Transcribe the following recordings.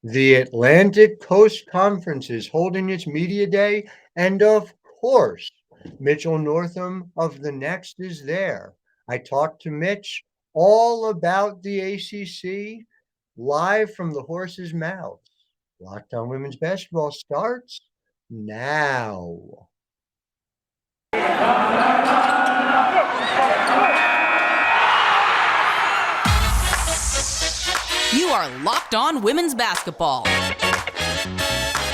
The Atlantic Coast Conference is holding its media day, and of course, Mitchell Northam of the Next is there. I talked to Mitch all about the ACC live from the horse's mouth. Locked On Women's Basketball starts now. You are Locked On Women's Basketball,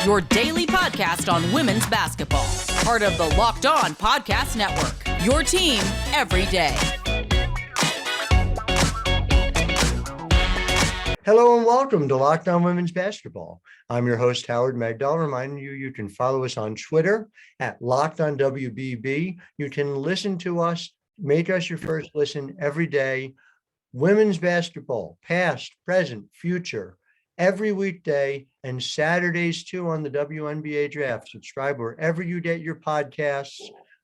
your daily podcast on women's basketball. Part of the Locked On Podcast Network, your team every day. Hello and welcome to Locked On Women's Basketball. I'm your host, Howard Megdal, reminding you can follow us on Twitter at Locked On WBB. You can listen to us, make us your first listen every day. Women's basketball, past, present, future, every weekday, and Saturdays too on the WNBA draft. Subscribe wherever you get your podcasts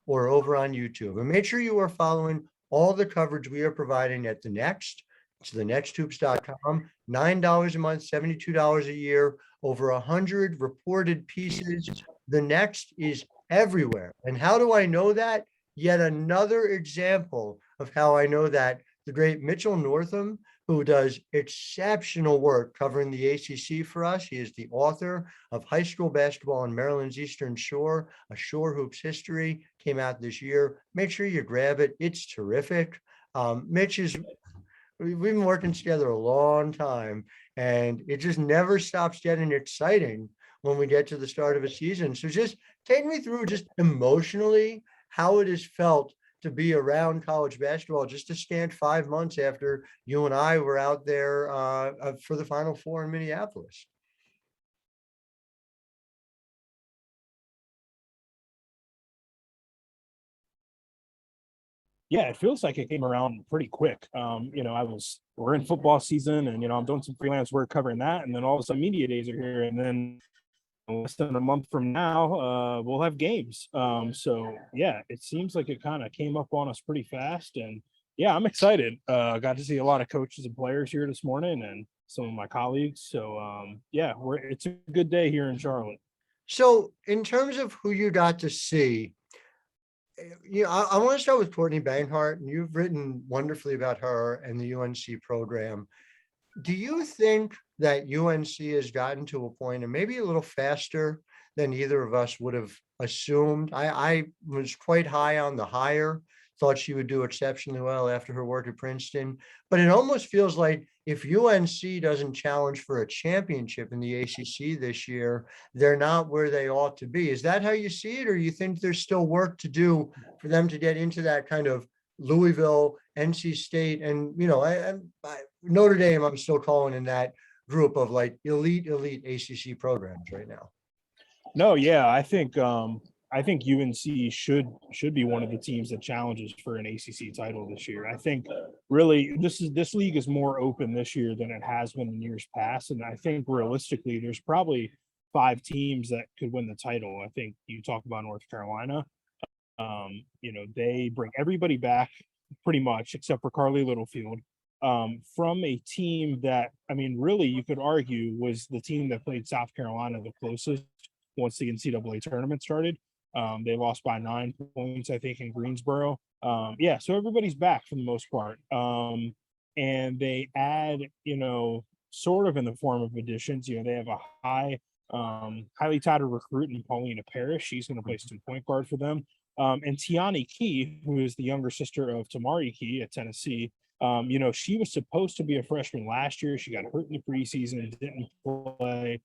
or over on YouTube. And make sure you are following all the coverage we are providing at The Next. It's thenexthoops.com, $9 a month, $72 a year, over 100 reported pieces. The Next is everywhere. And how do I know that? Yet another example of how I know that. The great Mitchell Northam, who does exceptional work covering the ACC for us. He is the author of High School Basketball on Maryland's Eastern Shore, A Shore Hoops History, came out this year. Make sure you grab it. It's terrific. We've been working together a long time, and it just never stops getting exciting when we get to the start of a season. So just take me through just emotionally how it has felt to be around college basketball just to stand 5 months after you and I were out there for the Final Four in Minneapolis. Yeah, it feels like it came around pretty quick. We're in football season and, I'm doing some freelance work covering that. And then all of a sudden media days are here. And then less than a month from now, we'll have games. It seems like it kind of came up on us pretty fast. And yeah, I'm excited. Got to see a lot of coaches and players here this morning and some of my colleagues. So it's a good day here in Charlotte. So in terms of who you got to see, I want to start with Courtney Banghart, and you've written wonderfully about her and the UNC program. Do you think that UNC has gotten to a point, and maybe a little faster than either of us would have assumed? I was quite high on the hire, thought she would do exceptionally well after her work at Princeton, but it almost feels like if UNC doesn't challenge for a championship in the ACC this year, they're not where they ought to be. Is that how you see it, or you think there's still work to do for them to get into that kind of Louisville, NC State, and Notre Dame, I'm still calling in that group of like elite ACC programs right now? No, yeah, I think UNC should be one of the teams that challenges for an ACC title this year. I think really this league is more open this year than it has been in years past, and I think realistically there's probably 5 teams that could win the title. I think you talk about North Carolina. They bring everybody back pretty much except for Carly Littlefield, from a team that, really you could argue was the team that played South Carolina the closest once the NCAA tournament started. They lost by 9 points, I think, in Greensboro. So everybody's back for the most part. And they add, sort of in the form of additions. They have a highly touted recruit in Paulina Paris. She's going to play some point guard for them. And Tiani Key, who is the younger sister of Tamari Key at Tennessee, she was supposed to be a freshman last year. She got hurt in the preseason, didn't play.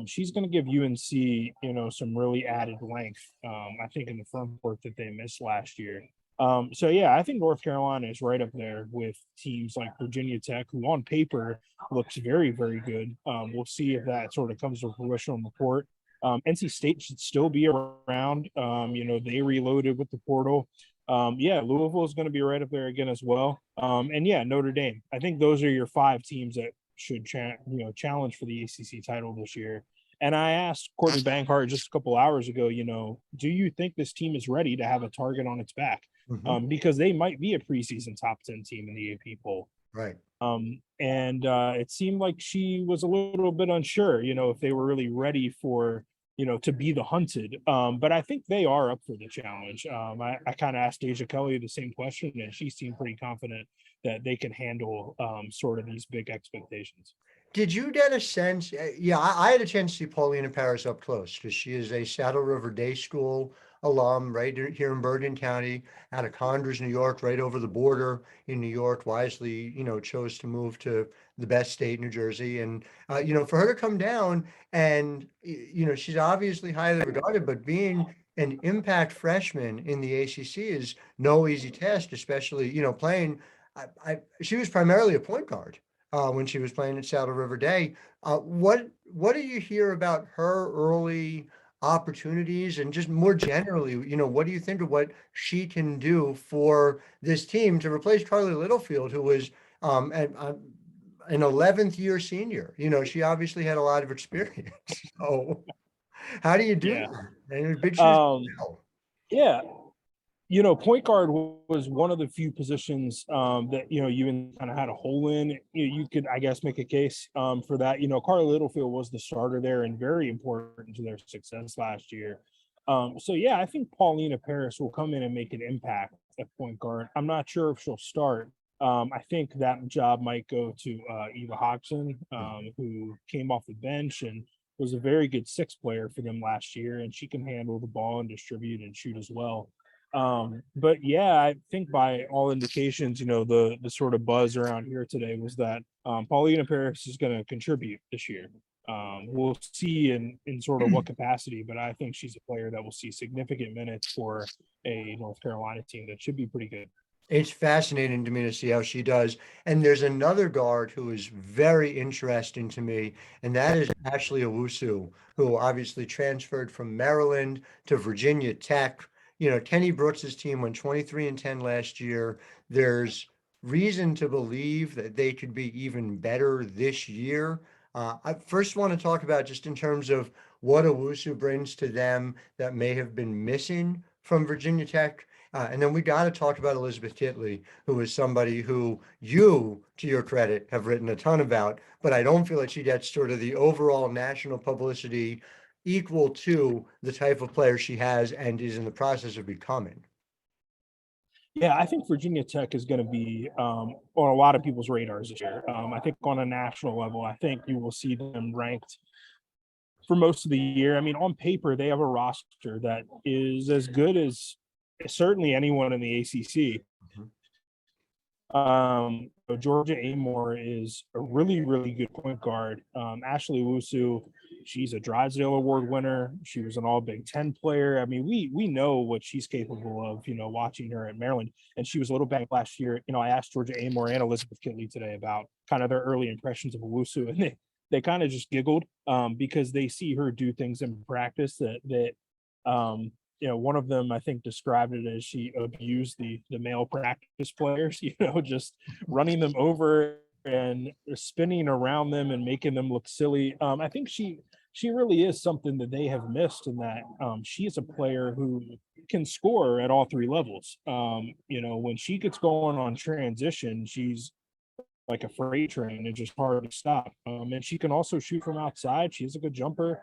She's going to give UNC, some really added length, I think, in the front court that they missed last year. I think North Carolina is right up there with teams like Virginia Tech, who on paper looks very, very good. We'll see if that sort of comes to fruition on the court. NC State should still be around. They reloaded with the portal. Louisville is going to be right up there again as well. Notre Dame. I think those are your 5 teams that should challenge for the ACC title this year. And I asked Courtney Banghart just a couple hours ago, do you think this team is ready to have a target on its back? Because they might be a preseason top 10 team in the AP poll. Right. And it seemed like she was a little bit unsure, if they were really ready for, to be the hunted. But I think they are up for the challenge. I kind of asked Deja Kelly the same question, and she seemed pretty confident that they can handle sort of these big expectations. Did you get a sense? Yeah, I had a chance to see Paulina Paris up close because she is a Saddle River Day School alum right here in Bergen County, out of Condors, New York, right over the border in New York. Wisely, chose to move to the best state, New Jersey, and for her to come down and she's obviously highly regarded, but being an impact freshman in the ACC is no easy task, especially playing. She was primarily a point guard when she was playing at Saddle River Day. What do you hear about her early opportunities, and just more generally, what do you think of what she can do for this team to replace Carly Littlefield, who was an 11th year senior? She obviously had a lot of experience. So how do you do Yeah. that? And big shoes to fill. Yeah. Point guard was one of the few positions that, you even kind of had a hole in. You could, I guess, make a case for that. Carly Littlefield was the starter there and very important to their success last year. So, yeah, I think Paulina Paris will come in and make an impact at point guard. I'm not sure if she'll start. I think that job might go to Eva Hodgson, who came off the bench and was a very good sixth player for them last year, and she can handle the ball and distribute and shoot as well. But yeah, I think by all indications, the sort of buzz around here today was that Paulina Paris is going to contribute this year. We'll see in sort of what capacity, but I think she's a player that will see significant minutes for a North Carolina team that should be pretty good. It's fascinating to me to see how she does. And there's another guard who is very interesting to me, and that is Ashley Owusu, who obviously transferred from Maryland to Virginia Tech. Kenny Brooks's team went 23-10 last year. There's reason to believe that they could be even better this year. I first want to talk about just in terms of what Owusu brings to them that may have been missing from Virginia Tech. And then we got to talk about Elizabeth Kitley, who is somebody who you, to your credit, have written a ton about, but I don't feel like she gets sort of the overall national publicity equal to the type of player she has and is in the process of becoming. Yeah, I think Virginia Tech is going to be on a lot of people's radars this year. I think on a national level, I think you will see them ranked for most of the year. I mean, on paper, they have a roster that is as good as certainly anyone in the ACC. Georgia Amore is a really, really good point guard. Ashley Owusu, she's a Drysdale Award winner. She was an all Big Ten player. I mean, we know what she's capable of, watching her at Maryland. And she was a little banged last year. I asked Georgia Amore and Elizabeth Kitley today about kind of their early impressions of Owusu, and they kind of just giggled because they see her do things in practice that one of them, I think, described it as she abused the male practice players, just running them over and spinning around them and making them look silly. I think she really is something that they have missed, in that she is a player who can score at all three levels. When she gets going on transition, she's like a freight train and just hard to stop. And she can also shoot from outside. She's a good jumper.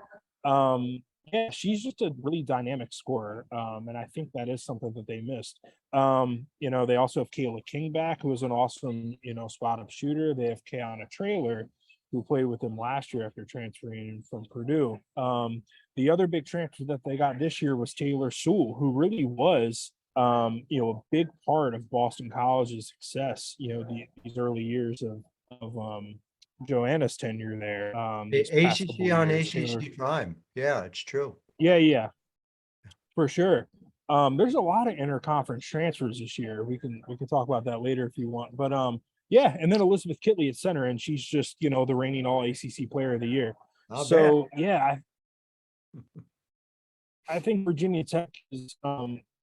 Yeah, she's just a really dynamic scorer, and I think that is something that they missed. They also have Kayla Kingback, who is an awesome, spot-up shooter. They have Kayana Traylor, who played with them last year after transferring from Purdue. The other big transfer that they got this year was Taylor Sewell, who really was, a big part of Boston College's success, these early years of Joanna's tenure there. The ACC ACC on ACC prime. Yeah, it's true. Yeah, for sure. There's a lot of interconference transfers this year. We can talk about that later if you want. But yeah, and then Elizabeth Kitley at center, and she's just the reigning all ACC player of the year. So bad. Yeah, I think Virginia Tech is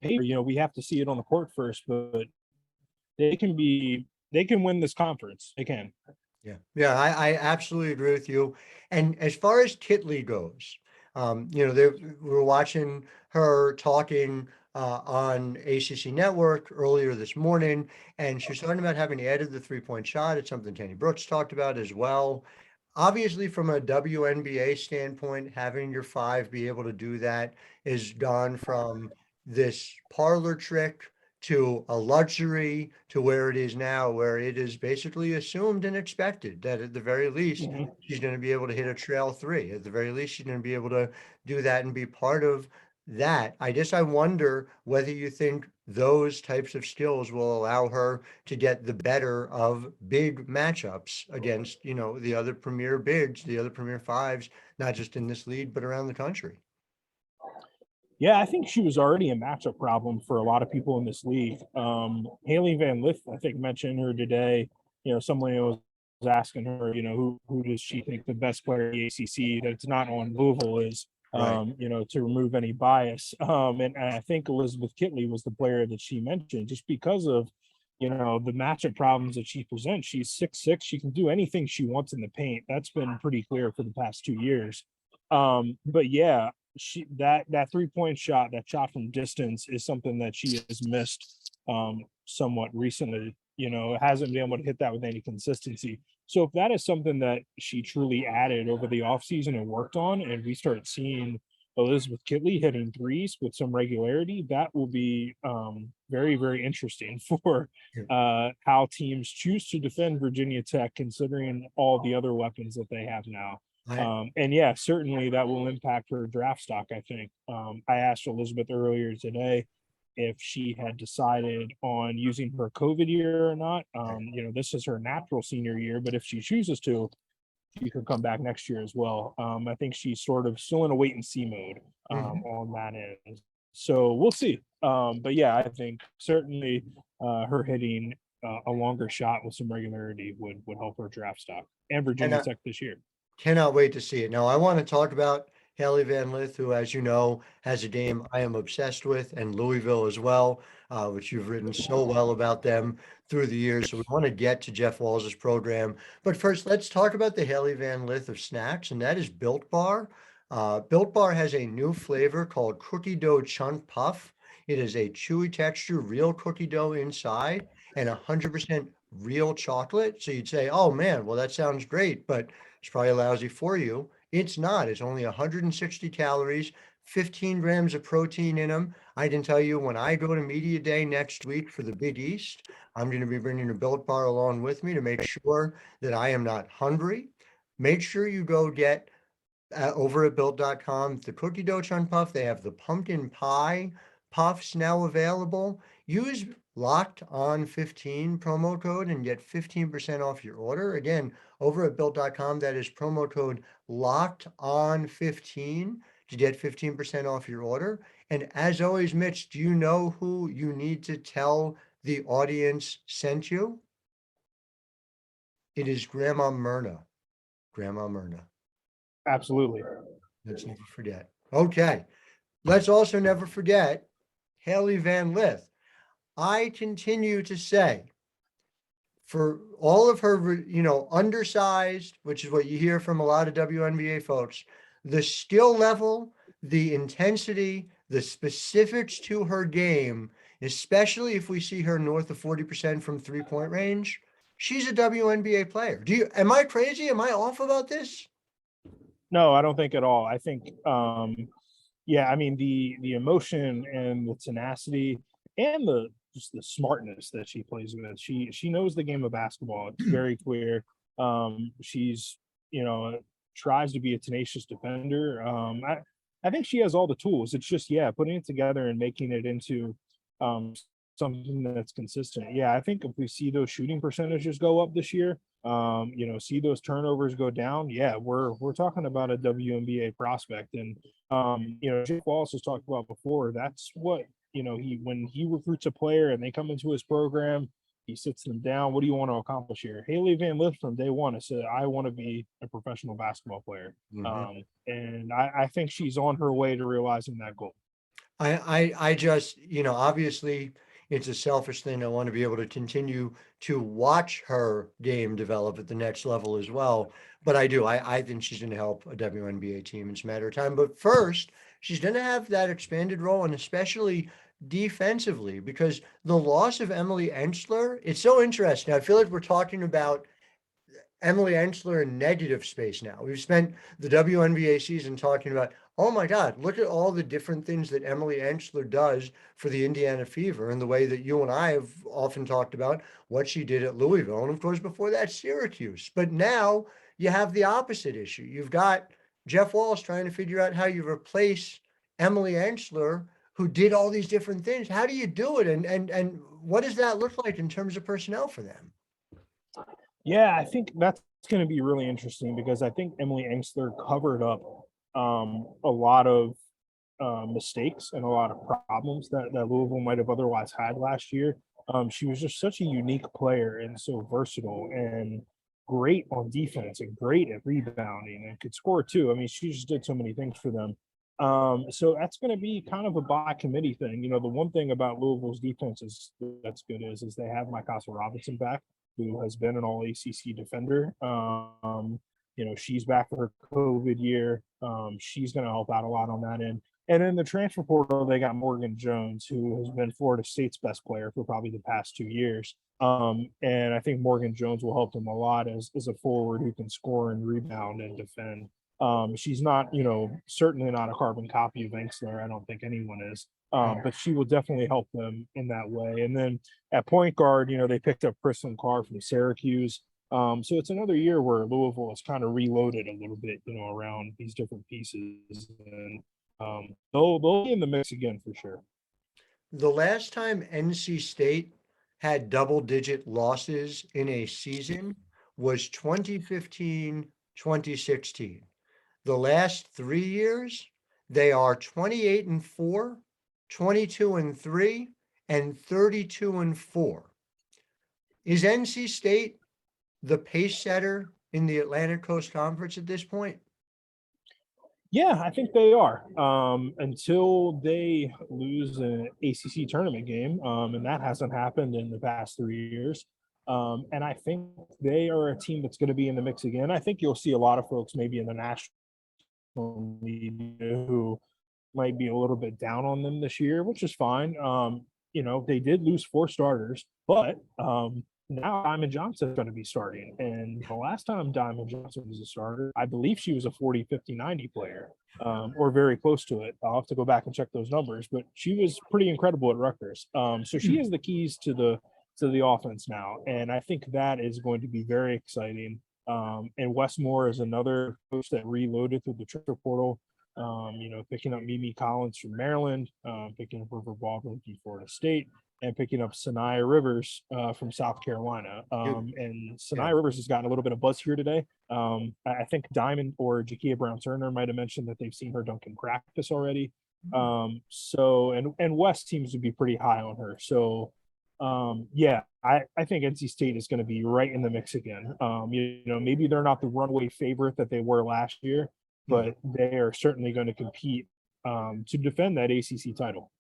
we have to see it on the court first, but they can win this conference. They can. Yeah, I absolutely agree with you. And as far as Kitley goes, we're watching her talking on ACC Network earlier this morning, and she was talking about having added the three-point shot. It's something Kenny Brooks talked about as well. Obviously, from a WNBA standpoint, having your five be able to do that is gone from this parlor trick to a luxury to where it is now, where it is basically assumed and expected that at the very least, she's going to be able to hit a trail three. At the very least, she's going to be able to do that and be part of that. I wonder whether you think those types of skills will allow her to get the better of big matchups against, the other premier bigs, the other premier fives, not just in this league, but around the country. Yeah, I think she was already a matchup problem for a lot of people in this league. Hailey Van Lith, I think, mentioned her today. Someone was asking her, who does she think the best player in the ACC that's not on Louisville is, Right. to remove any bias. And I think Elizabeth Kitley was the player that she mentioned just because of, the matchup problems that she presents. She's 6'6". She can do anything she wants in the paint. That's been pretty clear for the past 2 years. But yeah, that 3-point shot, that shot from distance is something that she has missed somewhat recently. Hasn't been able to hit that with any consistency. So if that is something that she truly added over the offseason and worked on, and we start seeing Elizabeth Kitley hitting threes with some regularity, that will be very, very interesting for how teams choose to defend Virginia Tech, considering all the other weapons that they have now. And yeah, certainly that will impact her draft stock, I think. I asked Elizabeth earlier today if she had decided on using her COVID year or not. This is her natural senior year, but if she chooses to, she could come back next year as well. I think she's sort of still in a wait and see mode on that end. So we'll see. But yeah, I think certainly her hitting a longer shot with some regularity would help her draft stock and Virginia Tech this year. Cannot wait to see it. Now, I want to talk about Hailey Van Lith, who, as you know, has a game I am obsessed with, and Louisville as well, which you've written so well about them through the years. So we want to get to Jeff Walz's program. But first, let's talk about the Hailey Van Lith of snacks, and that is Built Bar. Built Bar has a new flavor called Cookie Dough Chunk Puff. It is a chewy texture, real cookie dough inside, and 100% real chocolate. So you'd say, oh man, well, that sounds great, but it's probably lousy for you. It's not. It's only 160 calories, 15 grams of protein in them. I can tell you when I go to Media Day next week for the Big East, I'm going to be bringing a Built Bar along with me to make sure that I am not hungry. Make sure you go get over at built.com the cookie dough chunk puff. They have the pumpkin pie puffs now available. Use Locked On 15 promo code and get 15% off your order. Again, over at built.com, that is promo code Locked On 15 to get 15% off your order. And as always, Mitch, do you know who you need to tell the audience sent you? It is Grandma Myrna. Grandma Myrna. Absolutely. Let's never forget. Okay. Let's also never forget Hailey Van Lith. I continue to say, for all of her, undersized, which is what you hear from a lot of WNBA folks, the skill level, the intensity, the specifics to her game, especially if we see her north of 40% from 3-point range, she's a WNBA player. Am I crazy? Am I off about this? No, I don't think at all. I think, the emotion and the tenacity and just the smartness that she plays with. She knows the game of basketball. It's very clear. She's, tries to be a tenacious defender. I think she has all the tools. It's just, putting it together and making it into something that's consistent. Yeah, I think if we see those shooting percentages go up this year, see those turnovers go down, we're talking about a WNBA prospect. And Jake Wallace has talked about before, that's what when he recruits a player and they come into his program, he sits them down. What do you want to accomplish here? Hailey Van Lith from day one has said, I want to be a professional basketball player. And I think she's on her way to realizing that goal. I just, obviously it's a selfish thing. I want to be able to continue to watch her game develop at the next level as well. But I do. I think she's going to help a WNBA team. It's a matter of time. But first, she's going to have that expanded role, and especially defensively, because the loss of Emily Enchler, it's so interesting. I feel like we're talking about Emily Enchler in negative space now. We've spent the WNBA season talking about, oh my God, look at all the different things that Emily Enchler does for the Indiana Fever, and the way that you and I have often talked about what she did at Louisville. And of course, before that, Syracuse. But now you have the opposite issue. You've got Jeff Walsh trying to figure out how you replace Emily Enchler, who did all these different things. How do you do it? And what does that look like in terms of personnel for them? Yeah, I think that's going to be really interesting because I think Emily Engstler covered up a lot of mistakes and a lot of problems that Louisville might have otherwise had last year. She was just such a unique player and so versatile and great on defense and great at rebounding and could score too. I mean, she just did so many things for them. So that's going to be kind of a by committee thing. You know, the one thing about Louisville's defense that's good is they have Mikasa Robinson back, who has been an all ACC defender. You know, she's back for her COVID year. She's going to help out a lot on that end. And in the transfer portal, they got Morgan Jones, who has been Florida State's best player for probably the past 2 years. And I think Morgan Jones will help them a lot as a forward who can score and rebound and defend. She's not, you know, certainly not a carbon copy of Engstler. I don't think anyone is. But she will definitely help them in that way. And then at point guard, you know, they picked up Kristen Carr from Syracuse. So it's another year where Louisville is kind of reloaded a little bit, you know, around these different pieces. And they'll be in the mix again for sure. The last time NC State had double-digit losses in a season was 2015, 2016. The last 3 years, they are 28-4, 22-3, and 32-4. Is NC State the pace setter in the Atlantic Coast Conference at this point? Yeah, I think they are. Until they lose an ACC tournament game, and that hasn't happened in the past 3 years. And I think they are a team that's going to be in the mix again. I think you'll see a lot of folks maybe in the national media who might be a little bit down on them this year, which is fine. You know, they did lose 4 starters, but now Diamond Johnson is going to be starting. And the last time Diamond Johnson was a starter, I believe she was a 40, 50, 90 player, or very close to it. I'll have to go back and check those numbers, but she was pretty incredible at Rutgers. So she has the keys to the offense now. And I think that is going to be very exciting. And Wes Moore is another coach that reloaded through the transfer portal. You know, picking up Mimi Collins from Maryland, picking up River Baldwin from Florida State, and picking up Sanaya Rivers from South Carolina. And Sanaya Rivers has gotten a little bit of buzz here today. I think Diamond or Jakia Brown-Turner might have mentioned that they've seen her dunk in practice already. So West seems to be pretty high on her. So yeah, I think NC State is going to be right in the mix again. You know, maybe they're not the runaway favorite that they were last year, but they are certainly going to compete to defend that ACC title.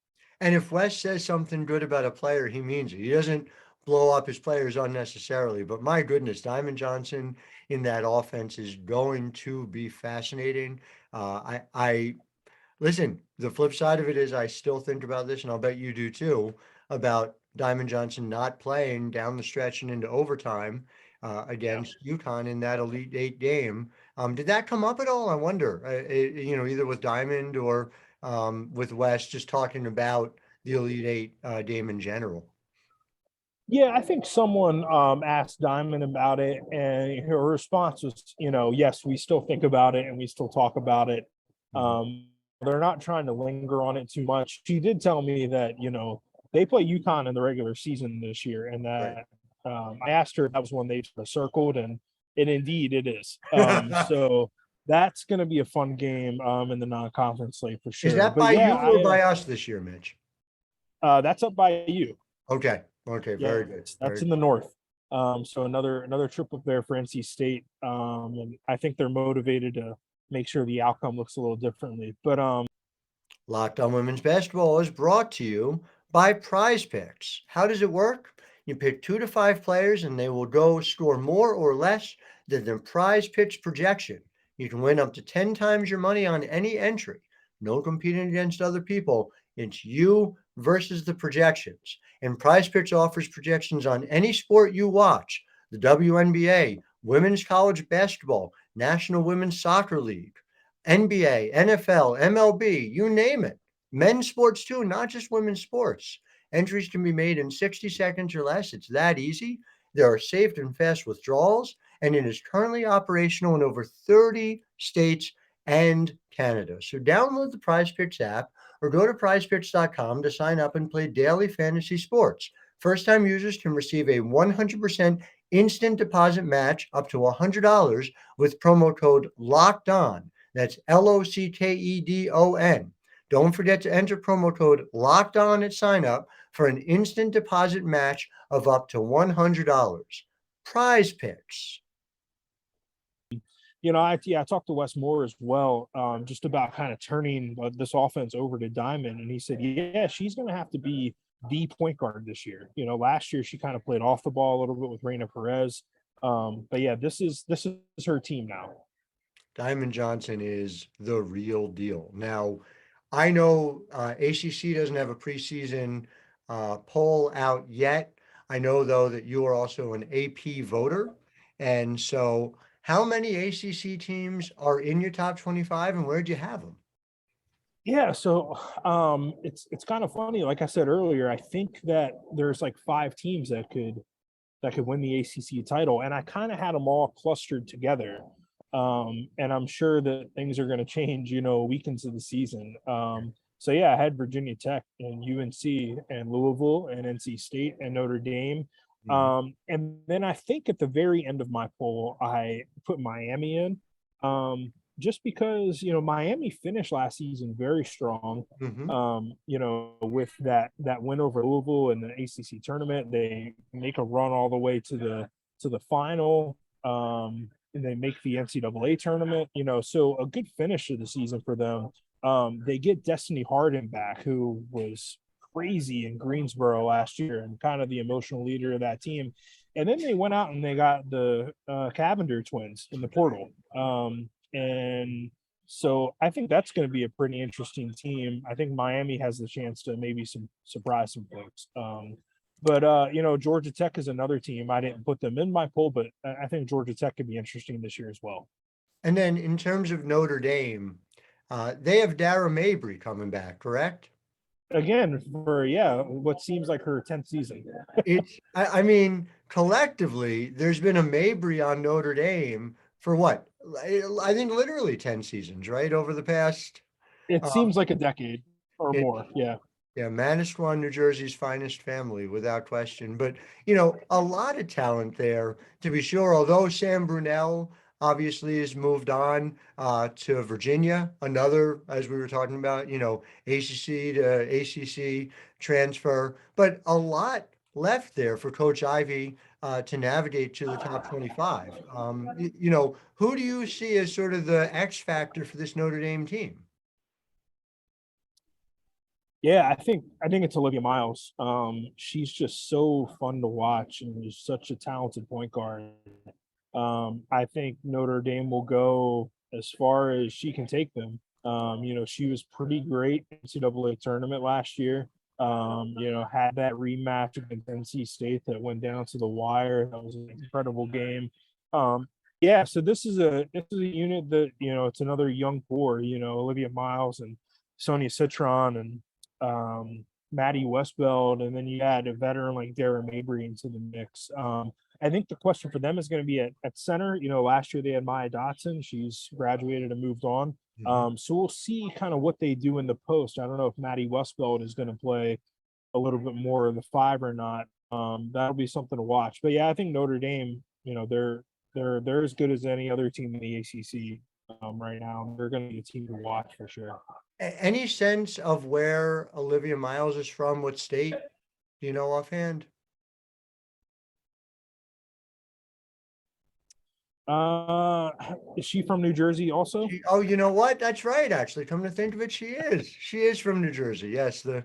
And if Wes says something good about a player, he means it. He doesn't blow up his players unnecessarily. But my goodness, Diamond Johnson in that offense is going to be fascinating. I listen, the flip side of it is I still think about this, and I'll bet you do too, about Diamond Johnson not playing down the stretch and into overtime against UConn in that Elite Eight game. Did that come up at all? I wonder, you know, either with Diamond or with Wes, just talking about the Elite Eight game in general. Yeah, I think someone asked Diamond about it, and her response was, you know, yes, we still think about it and we still talk about it. They're not trying to linger on it too much. She did tell me that, you know, they play UConn in the regular season this year, and that I asked her if that was one they circled, and indeed it is. So that's going to be a fun game in the non-conference slate for sure. Is that by you or by us this year, Mitch? That's up by you. Okay. Okay. Yeah, Very good. That's in the north. So another trip up there for NC State. And I think they're motivated to make sure the outcome looks a little differently. But Locked On Women's Basketball is brought to you by Prize Picks. How does it work? You pick 2 to 5 players and they will go score more or less than the Prize Picks projection. You can win up to 10 times your money on any entry. No competing against other people. It's you versus the projections. And PrizePicks offers projections on any sport you watch: the WNBA, women's college basketball, National Women's Soccer League, NBA, NFL, MLB, you name it. Men's sports too, not just women's sports. Entries can be made in 60 seconds or less. It's that easy. There are safe and fast withdrawals, and it is currently operational in over 30 states and Canada. So download the PrizePicks app or go to prizepicks.com to sign up and play daily fantasy sports. First-time users can receive a 100% instant deposit match up to $100 with promo code Locked On. That's LOCKEDON. Don't forget to enter promo code Locked On at sign up for an instant deposit match of up to $100. PrizePicks. I talked to Wes Moore as well, just about kind of turning this offense over to Diamond, and he said, yeah, she's going to have to be the point guard this year. Last year she kind of played off the ball a little bit with Reina Perez, but yeah, this is her team now. Diamond Johnson is the real deal. Now, I know ACC doesn't have a preseason poll out yet. I know, though, that you are also an AP voter. And so how many ACC teams are in your top 25, and where'd you have them? Yeah, so it's kind of funny. Like I said earlier, I think that there's like 5 teams that could win the ACC title, and I kind of had them all clustered together. And I'm sure that things are going to change, weekends of the season. So yeah, I had Virginia Tech and UNC and Louisville and NC State and Notre Dame. And then I think at the very end of my poll, I put Miami in, just because, Miami finished last season very strong. With that win over Louisville in the ACC tournament, they make a run all the way to the final. And they make the NCAA tournament, so a good finish of the season for them. They get Destiny Harden back, who was crazy in Greensboro last year and kind of the emotional leader of that team. And then they went out and they got the Cavender twins in the portal. And so I think that's going to be a pretty interesting team. I think Miami has the chance to maybe surprise some folks. But Georgia Tech is another team. I didn't put them in my poll, but I think Georgia Tech could be interesting this year as well. And then in terms of Notre Dame, they have Dara Mabry coming back, correct? Again, for what seems like her 10th season. I mean, collectively, there's been a Mabry on Notre Dame for what? I think literally 10 seasons, right? Over the past. It seems like a decade or more. Yeah. Yeah, Manasquan, New Jersey's finest family, without question. But, a lot of talent there, to be sure. Although Sam Brunell obviously has moved on to Virginia, another, as we were talking about, ACC to ACC transfer. But a lot left there for Coach Ivey to navigate to the top 25. Who do you see as sort of the X factor for this Notre Dame team? Yeah, I think it's Olivia Miles. She's just so fun to watch and is such a talented point guard. I think Notre Dame will go as far as she can take them. She was pretty great in the NCAA tournament last year. Had that rematch against NC State that went down to the wire. That was an incredible game. So this is a unit that, it's another young core, Olivia Miles and Sonia Citron and Maddie Westbeld, and then you add a veteran like Dara Mabry into the mix. I think the question for them is going to be at center. Last year they had Maya Dotson. She's graduated and moved on. So we'll see kind of what they do in the post. I don't know if Maddie Westbeld is going to play a little bit more of the 5 or not. That'll be something to watch. But yeah, I think Notre Dame, they're as good as any other team in the ACC right now. They're going to be a team to watch for sure. Any sense of where Olivia Miles is from? What state? Do you know offhand? Is she from New Jersey also? You know what? That's right. Actually, come to think of it, she is. She is from New Jersey. Yes, the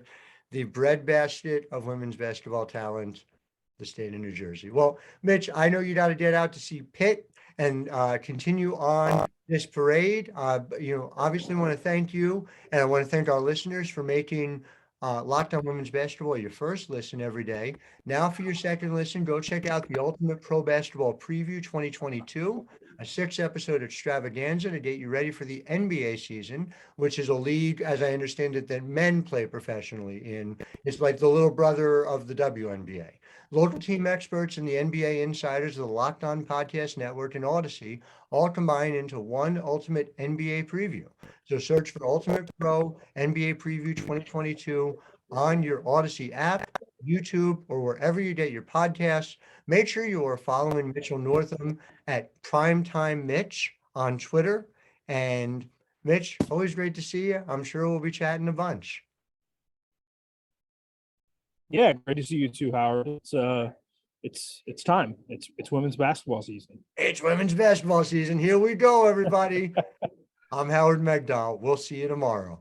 breadbasket of women's basketball talent, the state of New Jersey. Well, Mitch, I know you got to get out to see Pitt and continue on this parade. Obviously want to thank you, and I want to thank our listeners for making Locked On Women's Basketball your first listen every day. Now for your second listen, go check out the Ultimate Pro Basketball Preview 2022, a 6-episode extravaganza to get you ready for the NBA season, which is a league, as I understand it, that men play professionally in. It's like the little brother of the WNBA. Local team experts and the NBA insiders of the Locked On Podcast Network and Odyssey all combine into one ultimate NBA preview. So search for Ultimate Pro NBA Preview 2022 on your Odyssey app, YouTube, or wherever you get your podcasts. Make sure you are following Mitchell Northam at Primetime Mitch on Twitter. And Mitch, always great to see you. I'm sure we'll be chatting a bunch. Yeah, great to see you too, Howard. It's time. It's women's basketball season. It's women's basketball season. Here we go, everybody. I'm Howard Megdal. We'll see you tomorrow.